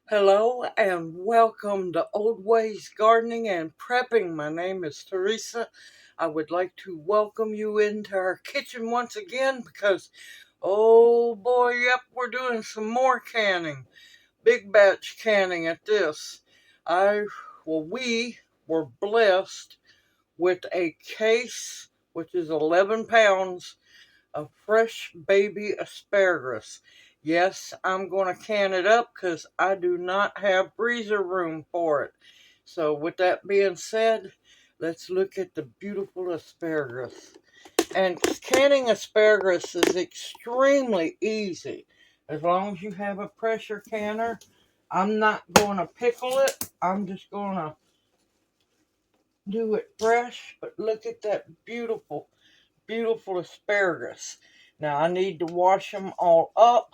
Hello and welcome to Old Ways Gardening and Prepping. My name is Teresa. I would like to welcome you into our kitchen once again because, oh boy, yep, we're doing some more canning. Big batch canning at this. We were blessed with a case, which is 11 pounds of fresh baby asparagus. Yes, I'm going to can it up because I do not have freezer room for it. So with that being said, let's look at the beautiful asparagus. And canning asparagus is extremely easy. As long as you have a pressure canner, I'm not going to pickle it. I'm just going to do it fresh. But look at that beautiful asparagus. Now I need to wash them all up.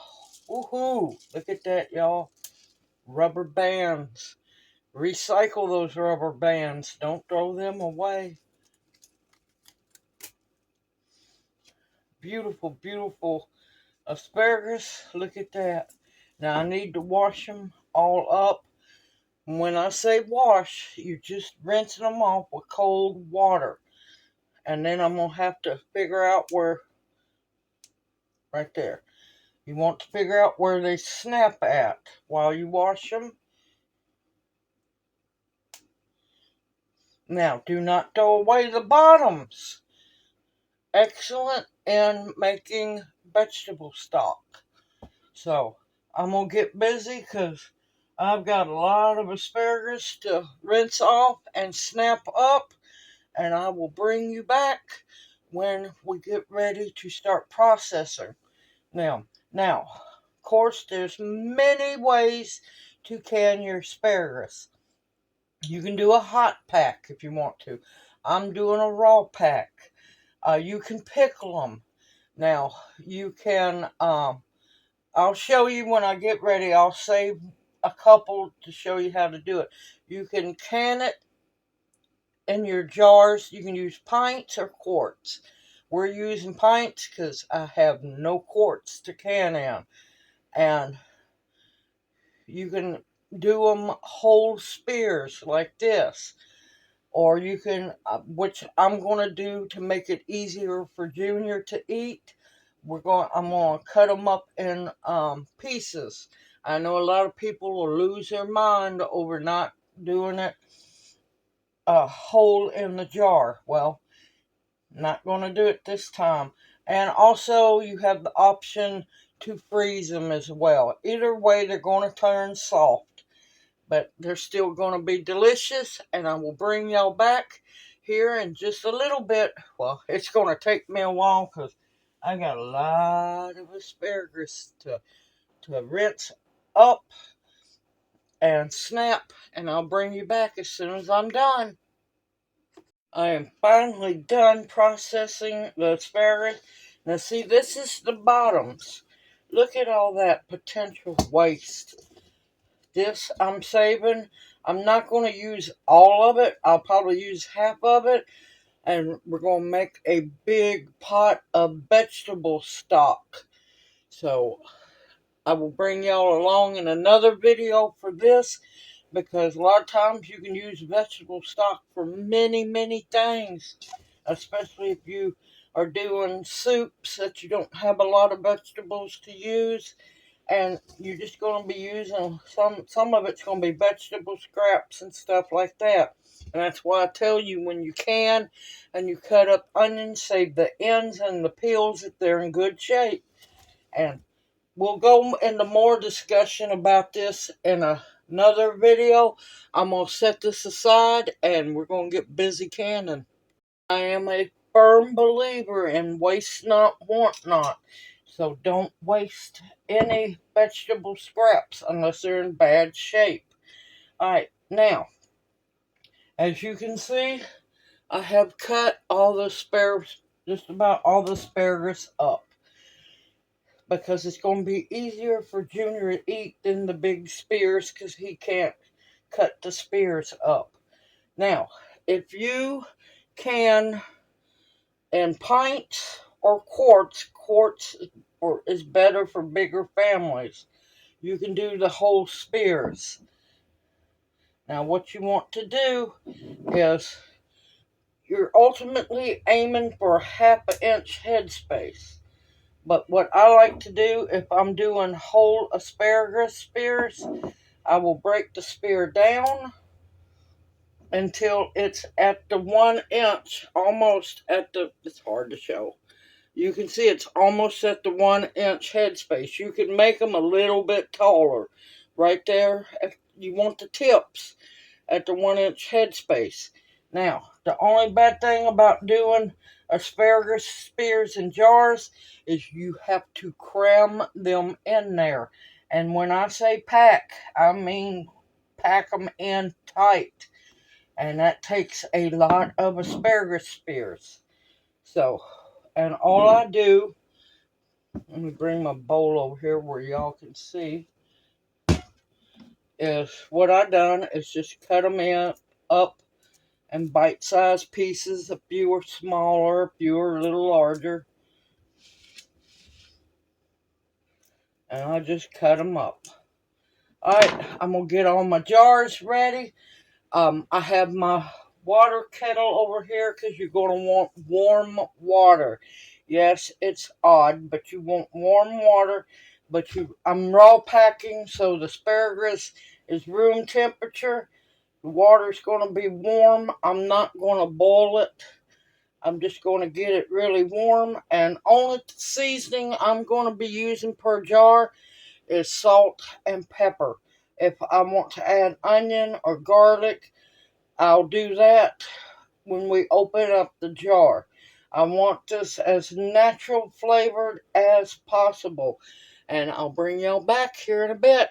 Woohoo! Look at that, y'all. Rubber bands. Recycle those rubber bands. Don't throw them away. Beautiful asparagus. Look at that. Now I need to wash them all up. When I say wash, you're just rinsing them off with cold water. And then I'm going to have to figure out where, right there. You want to figure out where they snap at while you wash them. Now, do not throw away the bottoms. Excellent in making vegetable stock. So, I'm going to get busy because I've got a lot of asparagus to rinse off and snap up. And I will bring you back when we get ready to start processing. Now, of course, there's many ways to can your asparagus. You can do a hot pack if you want to. I'm doing a raw pack. You can pickle them. Now, you can, I'll show you when I get ready. I'll save a couple to show you how to do it. You can can it in your jars. You can use pints or quarts. We're using pints because I have no quarts to can in. And you can do them whole spears like this. Or you can, which I'm going to do to make it easier for Junior to eat. I'm going to cut them up in pieces. I know a lot of people will lose their mind over not doing it whole in the jar. Well, not going to do it this time. And also, you have the option to freeze them as well. Either way, they're going to turn soft, but they're still going to be delicious, and I will bring y'all back here in just a little bit. Well, it's going to take me a while because I got a lot of asparagus to rinse up and snap, and I'll bring you back as soon as I'm done. I am finally done processing the asparagus. Now see, this is the bottoms. Look at all that potential waste. This I'm saving. I'm not going to use all of it. I'll probably use half of it. And we're going to make a big pot of vegetable stock. So I will bring y'all along in another video for this. Because a lot of times you can use vegetable stock for many things. Especially if you are doing soups that you don't have a lot of vegetables to use. And you're just going to be using some of it's going to be vegetable scraps and stuff like that. And that's why I tell you, when you can and you cut up onions, save the ends and the peels if they're in good shape. And we'll go into more discussion about this in another video. I'm going to set this aside and we're going to get busy canning. I am a firm believer in waste not, want not. So don't waste any vegetable scraps unless they're in bad shape. Alright, now, as you can see, I have cut all the asparagus, just about all the asparagus up. Because it's going to be easier for Junior to eat than the big spears because he can't cut the spears up. Now, if you can in pints or quarts is better for bigger families. you can do the whole spears. Now what you want to do is you're ultimately aiming for a ½ inch headspace. But what I like to do if I'm doing whole asparagus spears, I will break the spear down until it's at the 1 inch, almost at the, it's hard to show. You can see it's almost at the 1 inch headspace. You can make them a little bit taller. Right there, you want the tips at the 1 inch headspace. Now, the only bad thing about doing asparagus spears in jars is you have to cram them in there. And when I say pack, I mean pack them in tight. And that takes a lot of asparagus spears. So, and all I do, let me bring my bowl over here where y'all can see, is what I done is just cut them in up in bite-sized pieces. A few are smaller, a few are a little larger. And I just cut them up. Alright, I'm going to get all my jars ready. I have my water kettle over here because you're going to want warm water. Yes, it's odd, but you want warm water. But I'm raw packing, so the asparagus is room temperature. The water's going to be warm. I'm not going to boil it. I'm just going to get it really warm. And only seasoning I'm going to be using per jar is salt and pepper. If I want to add onion or garlic, I'll do that when we open up the jar. I want this as natural flavored as possible. And I'll bring y'all back here in a bit.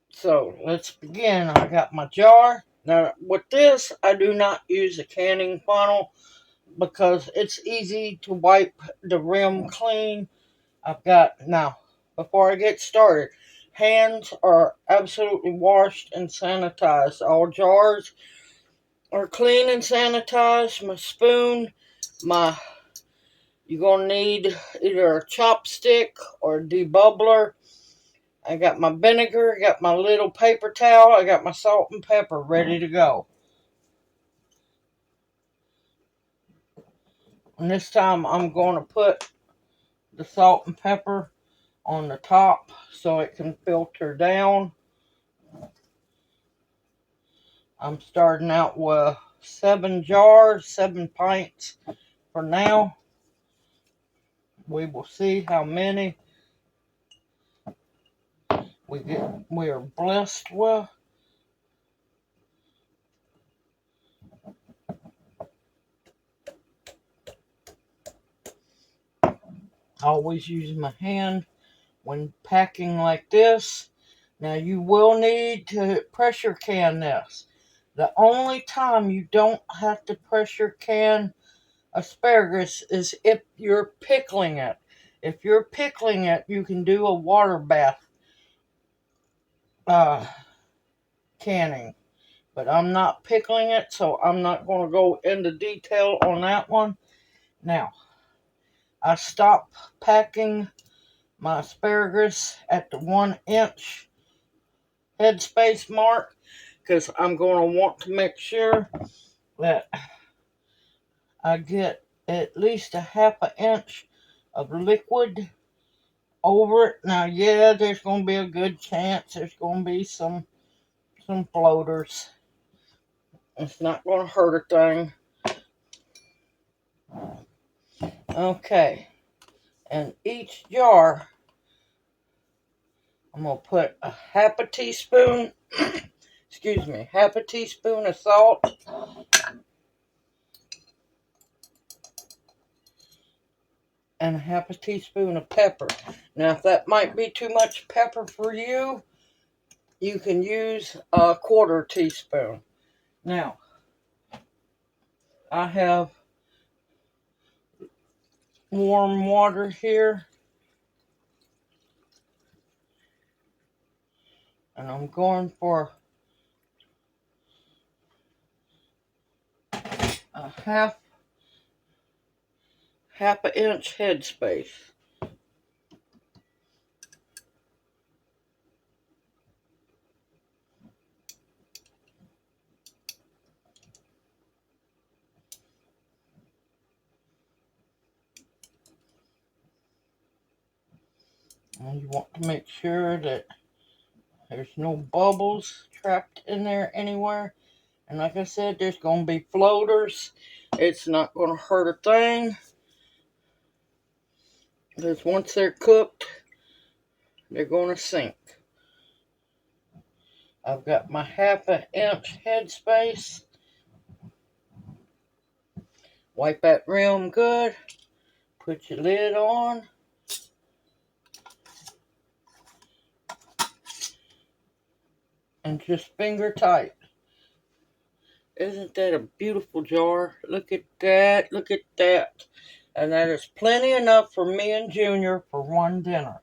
So let's begin. I got my jar. Now with this, I do not use a canning funnel because it's easy to wipe the rim clean. I've got, now, before I get started, hands are absolutely washed and sanitized. All jars are clean and sanitized. My spoon, you're going to need either a chopstick or a debubbler. I got my vinegar, I got my little paper towel, I got my salt and pepper ready to go. And this time I'm going to put the salt and pepper on the top so it can filter down. I'm starting out with 7 jars, 7 pints for now. We will see how many we are blessed with. Always use my hand when packing like this. Now you will need to pressure can this. The only time you don't have to pressure can asparagus is if you're pickling it. If you're pickling it, you can do a water bath canning. But I'm not pickling it, so I'm not going to go into detail on that one. Now, I stopped packing my asparagus at the 1 inch headspace mark because I'm going to want to make sure that I get at least a ½ inch of liquid over it. Now, yeah, there's going to be a good chance there's going to be some floaters. It's not going to hurt a thing. Okay. And each jar, I'm going to put a ½ teaspoon, excuse me, ½ teaspoon of salt. And a ½ teaspoon of pepper. Now, if that might be too much pepper for you, you can use a ¼ teaspoon. Now, I have warm water here. And I'm going for a half inch headspace. And you want to make sure that there's no bubbles trapped in there anywhere. And like I said, there's going to be floaters. It's not going to hurt a thing. Because once they're cooked, they're going to sink. I've got my 1/2 inch headspace. Wipe that rim good. Put your lid on. And just finger tight. Isn't that a beautiful jar? Look at that. Look at that. And that is plenty enough for me and Junior for one dinner.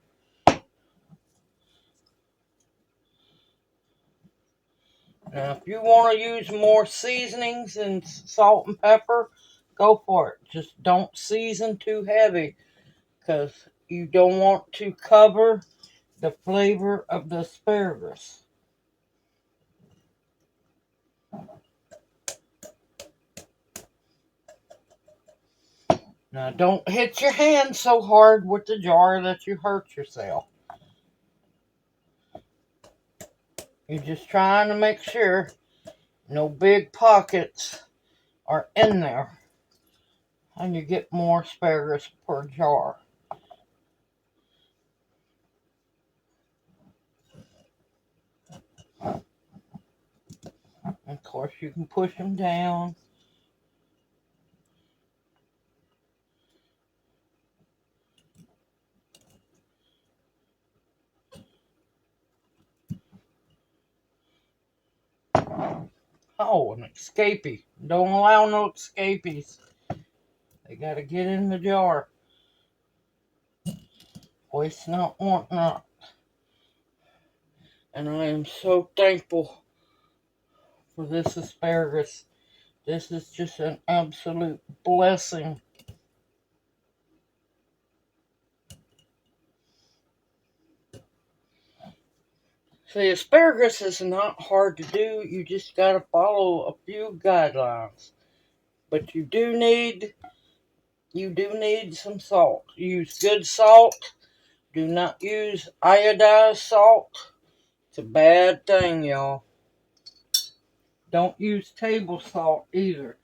Now, if you want to use more seasonings and salt and pepper, go for it. Just don't season too heavy because you don't want to cover the flavor of the asparagus. Now, don't hit your hand so hard with the jar that you hurt yourself. You're just trying to make sure no big pockets are in there. And you get more asparagus per jar. Of course, you can push them down. Oh, an escapee. Don't allow no escapees. They got to get in the jar. Waste not, want not. And I am so thankful for this asparagus. This is just an absolute blessing. See, asparagus is not hard to do. You just got to follow a few guidelines. But you do need some salt. Use good salt. Do not use iodized salt. It's a bad thing, y'all. Don't use table salt either.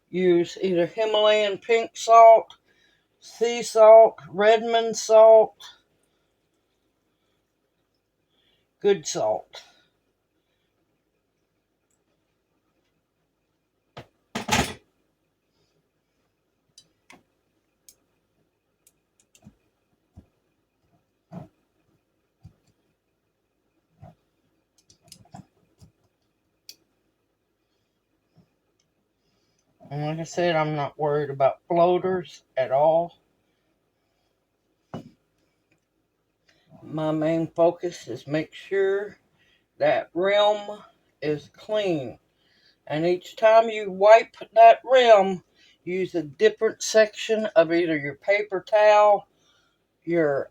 Use either Himalayan pink salt, sea salt, Redmond salt, good salt. And like I said, I'm not worried about floaters at all. My main focus is make sure that rim is clean. And each time you wipe that rim, use a different section of either your paper towel, your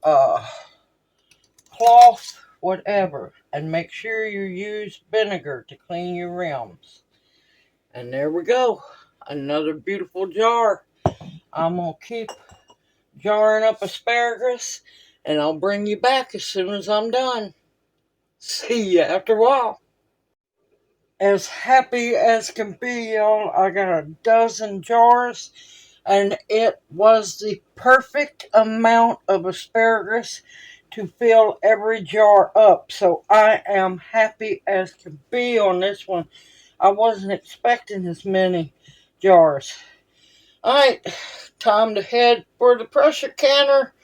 cloth, whatever. And make sure you use vinegar to clean your rims. And there we go. Another beautiful jar. I'm going to keep jarring up asparagus, and I'll bring you back as soon as I'm done. See you after a while. As happy as can be, y'all, I got a dozen jars, and it was the perfect amount of asparagus to fill every jar up. So I am happy as can be on this one. I wasn't expecting as many jars. Alright, time to head for the pressure canner.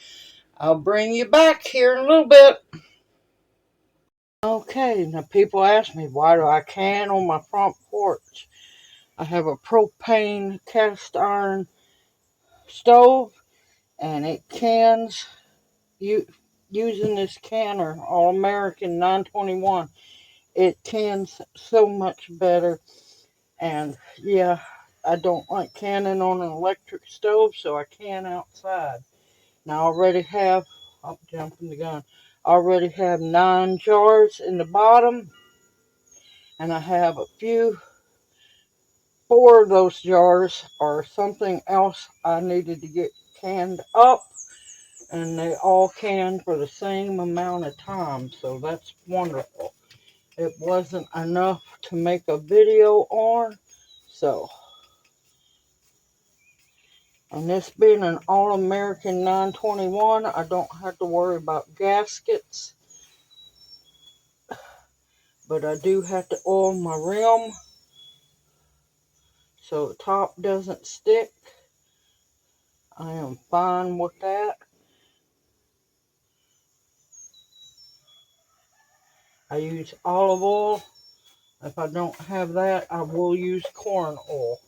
I'll bring you back here in a little bit. Okay, now people ask me, why do I can on my front porch? I have a propane cast iron stove, and it cans using this canner, All American 921. It cans so much better, and yeah, I don't like canning on an electric stove, so I can outside. Now I already have, I'm jumping the gun, I already have 9 jars in the bottom, and I have a few, 4 of those jars are something else I needed to get canned up. And they all canned for the same amount of time, so that's wonderful. It wasn't enough to make a video on, so. And this being an All-American 921, I don't have to worry about gaskets. But I do have to oil my rim so the top doesn't stick. I am fine with that. I use olive oil. If I don't have that, I will use corn oil.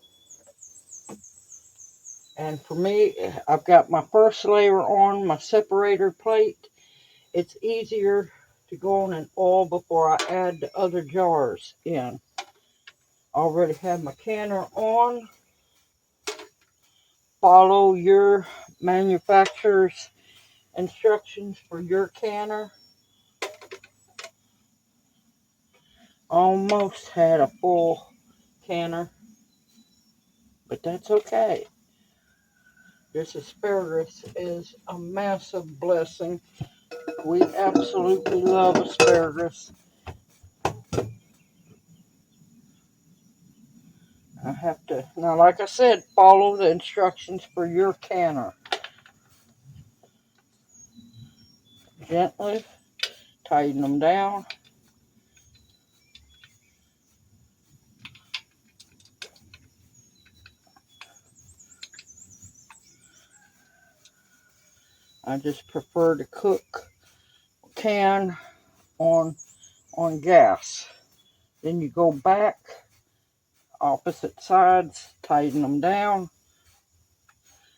And for me, I've got my first layer on my separator plate. It's easier to go on an oil before I add the other jars in. Already have my canner on. Follow your manufacturer's instructions for your canner. Almost had a full canner, but that's okay. This asparagus is a massive blessing. We absolutely love asparagus. I have to, now like I said, follow the instructions for your canner. Gently tighten them down. I just prefer to cook can on gas. Then you go back, opposite sides, tighten them down.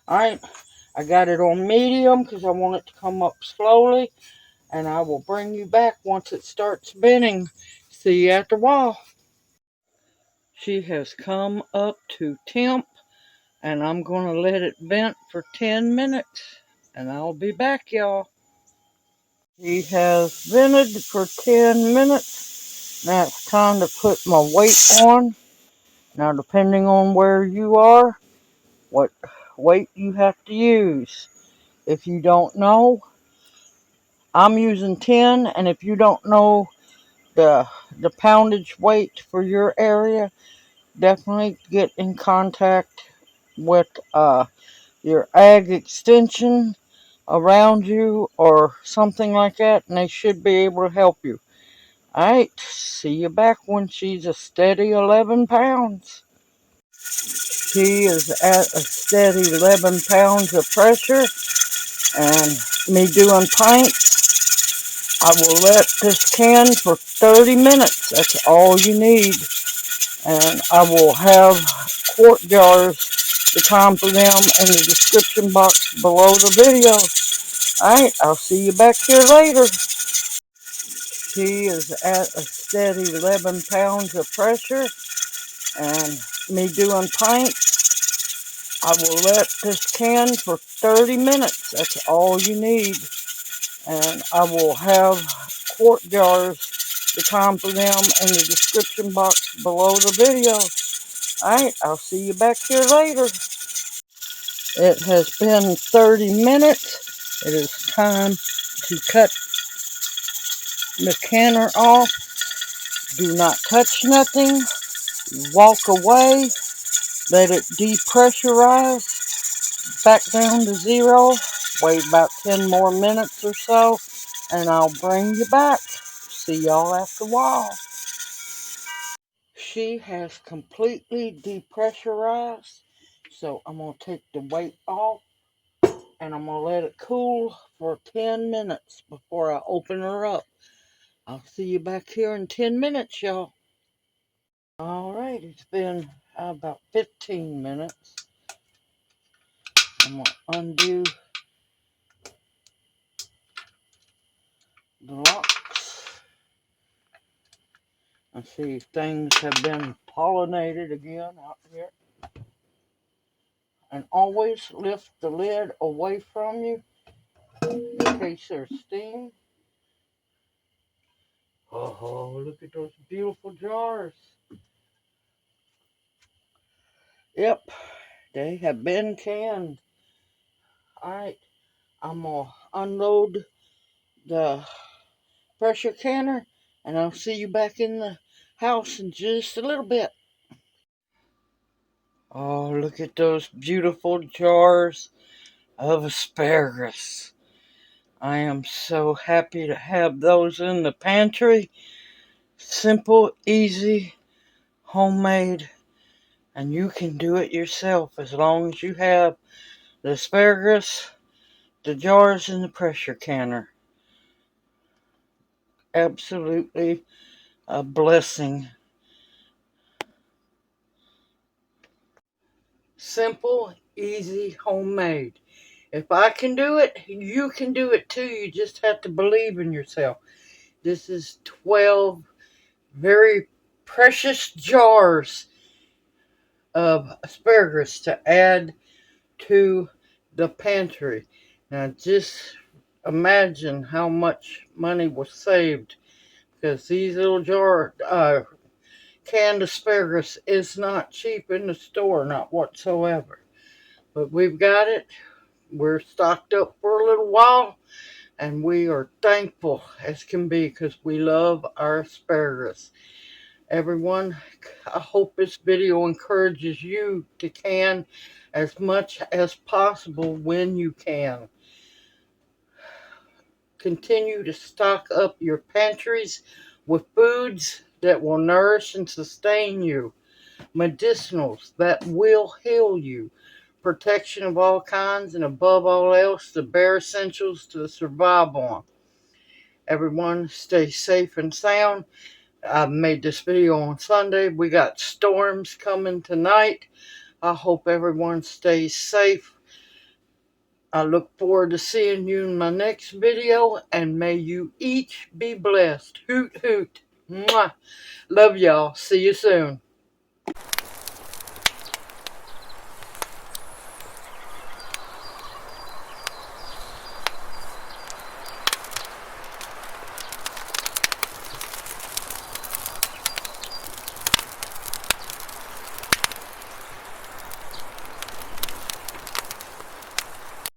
I got it on medium because I want it to come up slowly. And I will bring you back once it starts bending. See you at the wall. She has come up to temp, and I'm going to let it vent for 10 minutes. And I'll be back, y'all. She has vented for 10 minutes. Now it's time to put my weight on. Now, depending on where you are, what weight you have to use. If you don't know, I'm using 10, and if you don't know the poundage weight for your area, definitely get in contact with your ag extension around you or something like that, and they should be able to help you. Alright, see you back when she's a steady 11 pounds. She is at a steady 11 pounds of pressure, and me doing pints, I will let this can for 30 minutes. That's all you need. And I will have quart jars, the time for them, in the description box below the video. Alright, I'll see you back here later. She is at a steady 11 pounds of pressure, and me doing pints, I will let this can for 30 minutes. That's all you need. And I will have quart jars, the time for them, in the description box below the video. Alright, I'll see you back here later. It has been 30 minutes. It is time to cut the canner off. Do not touch nothing. Walk away. Let it depressurize back down to zero. Wait about 10 more minutes or so, and I'll bring you back. See y'all after a while. She has completely depressurized, so I'm going to take the weight off, and I'm going to let it cool for 10 minutes before I open her up. I'll see you back here in 10 minutes, y'all. Alright, it's been about 15 minutes. I'm going to undo the locks and see if things have been pollinated again out here. And always lift the lid away from you in case there's steam. Oh, look at those beautiful jars. Yep, they have been canned. Alright, I'm going to unload the pressure canner, and I'll see you back in the house in just a little bit. Oh, look at those beautiful jars of asparagus. I am so happy to have those in the pantry. Simple, easy, homemade, and you can do it yourself as long as you have the asparagus, the jars, and the pressure canner. Absolutely a blessing. Simple, easy, homemade. If I can do it, you can do it too. You just have to believe in yourself. This is 12 very precious jars of asparagus to add to the pantry. Now just imagine how much money was saved, because these little canned asparagus is not cheap in the store, not whatsoever. But we've got it. We're stocked up for a little while, and we are thankful as can be because we love our asparagus. Everyone, I hope this video encourages you to can as much as possible when you can. Continue to stock up your pantries with foods that will nourish and sustain you, medicinals that will heal you, protection of all kinds, and above all else, the bare essentials to survive on. Everyone stay safe and sound. I made this video on Sunday. We got storms coming tonight. I hope everyone stays safe. I look forward to seeing you in my next video, and may you each be blessed. Hoot, hoot. Mwah. Love y'all. See you soon.